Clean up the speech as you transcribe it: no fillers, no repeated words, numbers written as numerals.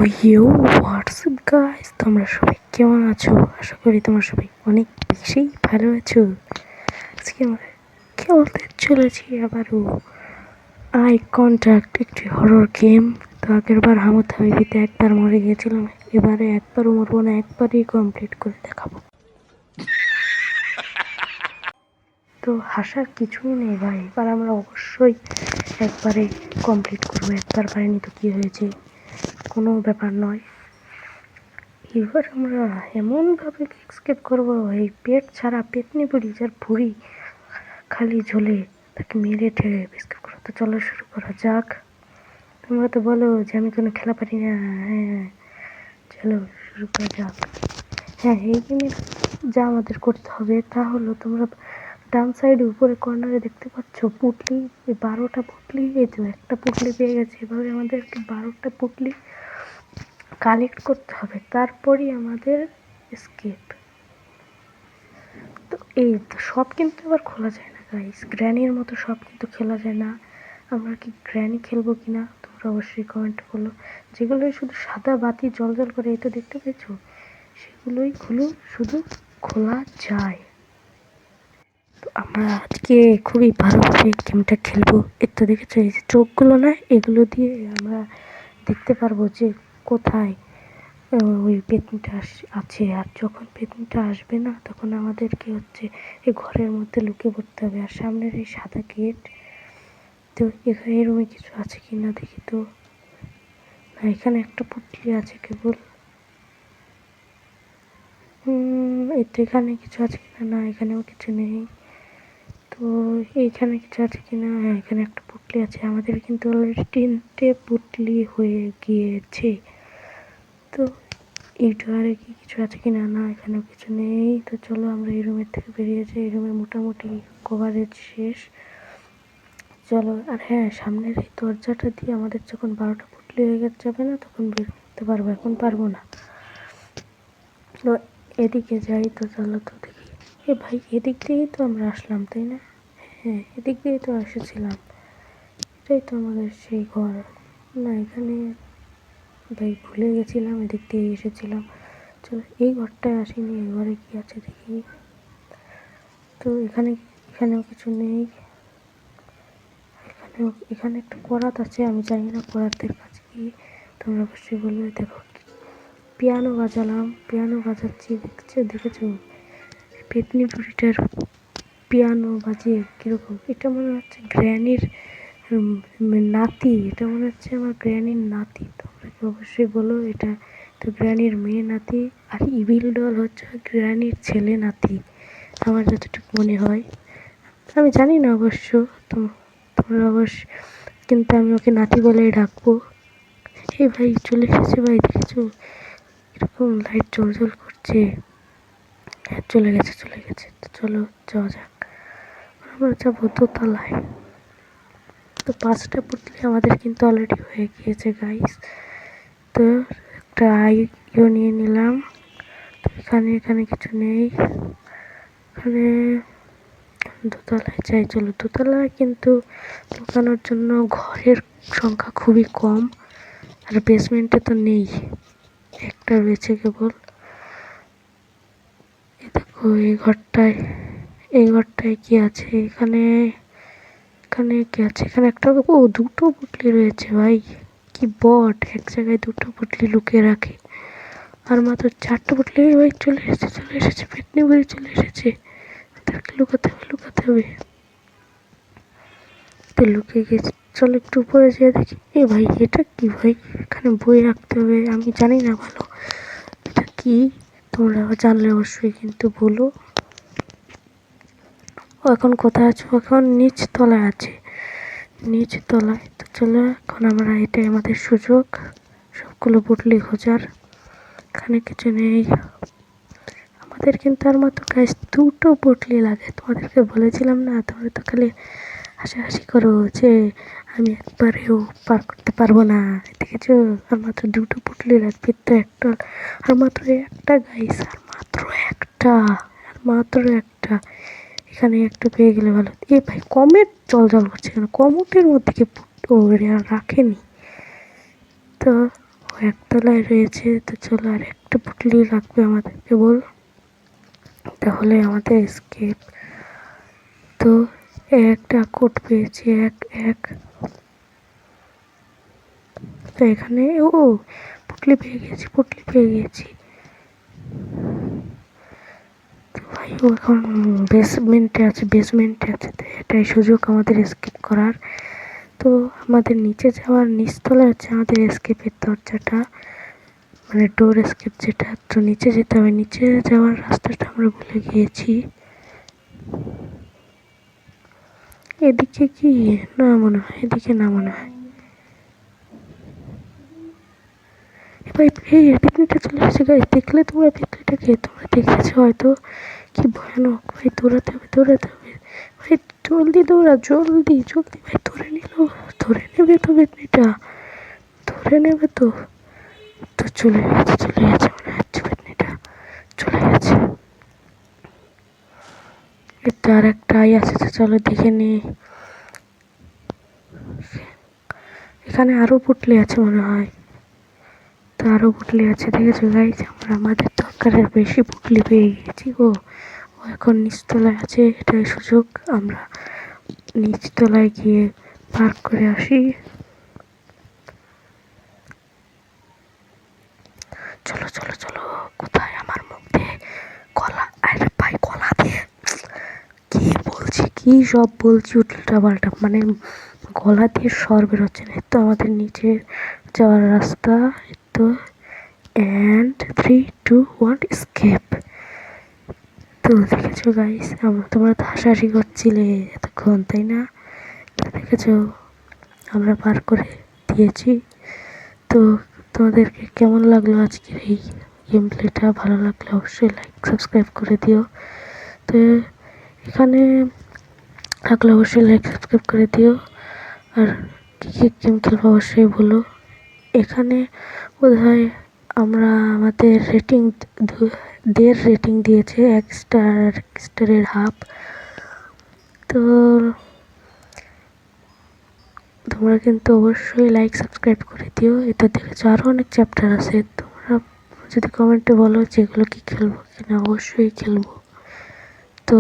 You WhatsApp guys, তোমরা সবাই কেমন আছো? আশা করি তোমরা সবাই অনেক বেশি ভালো আছো। আজকে আমরা খেলতে চলেছি আবারও আই কন্ট্যাক্ট, একটি হরর গেম। তো আগের বার হামুদ হাবিবিতে একবার মরে গিয়েছিলাম, এবারে একবারও মরবো না, একবারই কমপ্লিট করে দেখাবো। তো হাসার কিছুই নেই ভাই, এবার আমরা অবশ্যই একবারে কমপ্লিট করবো। একবার পারিনি তো কী হয়েছে, কোনো ব্যাপার নয়। এবার আমরা এমনভাবে এক্সকেপ করবো, এই পেট ছাড়া পেটনি বুড়ি যার ভুড়ি খালি ঝোলে তাকে মেরে ঠেলে এক্সকেপ করো। তো চলো শুরু করা যাক। তোমরা তো বলো যে আমি কোনো খেলা পারি না। হ্যাঁ, চলো শুরু করা যাক। হ্যাঁ, এই গেমে যা আমাদের করতে হবে তা হলো, তোমরা ডান সাইডে উপরে কর্নারে দেখতে পাচ্ছ পুটলি, 12টা পুটলি। এই তো একটা পুটলি পেয়ে গেছে। এভাবে আমাদেরকে 12টা পুটলি কালেক্ট করতে হবে, তারপরই আমাদের এসকেপ। তো এই তো সব কিন্তু এবার খোলা যায় না গাইস, গ্র্যানির মতো সব কিন্তু খেলা যায় না। আমরা কি গ্র্যানি খেলবো কিনা তোমরা অবশ্যই কমেন্ট করো। যেগুলোই শুধু সাদা বাতি জল জল করে, এই তো দেখতে পেয়েছো, সেগুলোই শুধু খোলা যায়। তো আমরা আজকে খুবই ভালোভাবে গেমটা খেলবো। এর তো দেখেছো এই যে চোখগুলো না, এগুলো দিয়ে আমরা দেখতে পারবো যে কোথায় ওই পেতনিটা আছে। আর যখন পেতনিটা আসবে না, তখন আমাদেরকে হচ্ছে এই ঘরের মধ্যে লুকিয়ে পড়তে হবে। আর সামনের এই সাদা গেট, তো এখানে এই রুমে কিছু আছে কি না দেখি তো। না, এখানে একটা পুটলি আছে কেবল। এই তো এখানে কিছু আছে কিনা, না এখানেও কিছু নেই। তো এইখানে কিছু আছে কিনা, হ্যাঁ এখানে একটা পুটলি আছে। আমাদের কিন্তু অলরেডি 3টে পুটলি হয়ে গিয়েছে। তো এই ডোয়ারে কি কিছু আছে কিনা, না এখানেও কিছু নেই। তো চলো আমরা এই রুমের থেকে বেরিয়ে যাই। এই রুমে মোটামুটি কভারেজ শেষ। চলো, আর হ্যাঁ সামনের এই দরজাটা দিয়ে আমাদের যখন 12টা পুটলি হয়ে যাবে না, তখন বের করতে পারবো, এখন পারবো না। তো এদিকে যাই, তো চলো তো দেখি। এ ভাই, এদিক দিয়েই তো আমরা আসলাম তাই না? হ্যাঁ, এদিক দিয়েই তো এসেছিলাম। এটাই তো আমাদের সেই ঘর। না এখানে ভাই ভুলে গেছিলাম, এদিক দিয়ে এসেছিলাম। চলো এই ঘরটায় আসিনি, এই ঘরে কি আছে দেখি। তো এখানেও কিছু নেই। এখানে একটা করাত আছে, আমি জানি না করাতের কাছে কি, তোমরা অবশ্যই বলবে। দেখো পিয়ানো বাজালাম, পিয়ানো বাজাচ্ছি, দেখেছো পেতনি বুড়িটার পিয়ানো বাজিয়ে কীরকম। এটা মনে হচ্ছে গ্র্যানির নাতি, এটা মনে হচ্ছে আমার গ্র্যানির নাতি। তোমরা অবশ্যই বলো এটা তো গ্র্যানির মেয়ে নাতি, আর ইভিল ডল হচ্ছে গ্র্যানির ছেলে নাতি, আমার যতটুকু মনে হয়। আমি জানি না অবশ্য, তোমরা অবশ্য, কিন্তু আমি ওকে নাতি বলেই ডাকবো। এই ভাই চলে এসেছে ভাই, দেখেছো এরকম লাইট জ্বল করছে। হ্যাঁ চলে গেছে। তো চলো যাওয়া যাক, আমরা যাবো দোতলায়। তো 5টা পুটলি আমাদের কিন্তু অলরেডি হয়ে গিয়েছে গাইস। তো একটা আইও নিয়ে নিলাম। তো এখানে কিছু নেই। এখানে দোতলায় যাই, চলো দোতলায় কিন্তু লুকানোর জন্য ঘরের সংখ্যা খুবই কম। আর বেসমেন্টে তো নেই, একটা রয়েছে কেবল। দেখো এই ঘরটায় কি আছে, এখানে কি আছে, এখানে একটা দুটো পুটলি রয়েছে ভাই। কি বট, এক জায়গায় দুটো পুটলি লুকিয়ে রাখে। আর মাত্র 4টা পুটলি। ভাই চলে এসেছে পেতনি বুড়ি চলে এসেছে। তাদেরকে লুকাতে হবে। তো লুকিয়ে গেছে, চলো একটু উপরে যেয়ে দেখি। এ ভাই এটা কি ভাই, এখানে বই রাখতে হবে, আমি জানি না ভালো এটা কি। তোমরা জানলে অবশ্যই কিন্তু বলো। ও এখন কোথায় আছো? এখন নিচ তলায় আছে, নিচ তলায়। তো চলো এখন আমরা, এটাই আমাদের সুযোগ সবগুলো পুটলি খোঁজার। এখানে কিছু নেই। আমাদের কিন্তু আর মাত্র গাইস 2টো পুটলি লাগে। তোমাদেরকে বলেছিলাম না, তোমরা তো খালি হাসাহাসি করো যে আমি একবারেও পার করতে পারবো না। দেখেছো, আর মাত্র 2টো পুটলি লাগবে। তো একটা, আর মাত্র একটা গাইস, আর মাত্র একটা। এখানে একটা পেয়ে গেলে ভালো। এ ভাই কমেট জল করছে কেন? কমেটের মধ্যে কি রাখেনি? তো একতলায় রয়েছে। তো চলো আর একটা পুটলি লাগবে আমাদের কেবল, তাহলে আমাদের এসকেপ। তো একটা কোড পেয়েছি, এক এক। তো এখানে পুটলি পেয়ে গেছি, পুটলি পেয়ে গেছি। তো ভাই ও এখন বেসমেন্টে আছে, বেসমেন্টে আছে। তো এটাই সুযোগ আমাদের এসকেপ করার। তো আমাদের নিচে যাওয়ার নিচতলায় হচ্ছে আমাদের এসকেপের দরজাটা, মানে ডোর এসকেপ যেটা। তো নিচে যেতে হবে, নিচে যাওয়ার রাস্তাটা আমরা ভুলে গিয়েছি। এদিকে কি না মনে হয়, এদিকে না মনে হয়। ভাই এই পিকনিকটা চলে এসেছে গাইস, দেখলে তোমরা পিকনিকটাকে? তোমরা দেখেছো হয়তো, কি ভয়ানক। ভাই দৌড়াতে হবে, দৌড়াতে হবে ভাই, জলদি দৌড়া, জলদি জলদি। ভাই ধরে নিল, ধরে নেবে তো পিকনিকটা, ধরে নেবে তো। তো চলে গেছে, চলে গেছে মনে হচ্ছে পিকনিকটা, চলে গেছে। এটা আর একটা আই আছে, তো চলো দেখে নি। এখানে আরো পুটলি আছে মনে হয়, তো আরো পুটলি আছে। দেখেছো গাইস, আমরা আমাদের দরকারের বেশি পুটলি পেয়ে গেছি। ও এখন নিচতলায় আছে, এটাই সুযোগ। আমরা নিচতলায় গিয়ে পার্ক করে আসি। চলো চলো চলো। কোথায়? আমার মুখ দিয়ে কলা, আরে ভাই কলা দিয়ে কি বলছি, কি সব বলছি উল্টা পাল্টা, মানে গলা দিয়ে স্বর বেরোচ্ছে না। তো আমাদের নিচে যাওয়ার রাস্তা। তো অ্যান্ড 3, 2, 1 স্কেপ। তো দেখেছো গাইস, তোমরা তো হাসাহাসি করছিলে এতক্ষণ, তাই না? দেখেছো আমরা পার করে দিয়েছি। তো তোমাদেরকে কেমন লাগলো আজকের এই গেম প্লেটা? ভালো লাগলে অবশ্যই লাইক সাবস্ক্রাইব করে দিও। তো এখানে থাকলে অবশ্যই লাইক সাবস্ক্রাইব করে দিও। আর কী কী গেম খেলবো অবশ্যই বলো। এখানে বোধহয় আমরা আমাদের রেটিং 1.5 রেটিং দিয়েছে, 1 স্টার, 1 স্টারের হাফ। তো তোমরা কিন্তু অবশ্যই লাইক সাবস্ক্রাইব করে দিও। এটা দেখেছো আরও অনেক চ্যাপ্টার আছে, তোমরা যদি কমেন্টে বলো যেগুলো কি খেলবো কিনা, অবশ্যই খেলবো। তো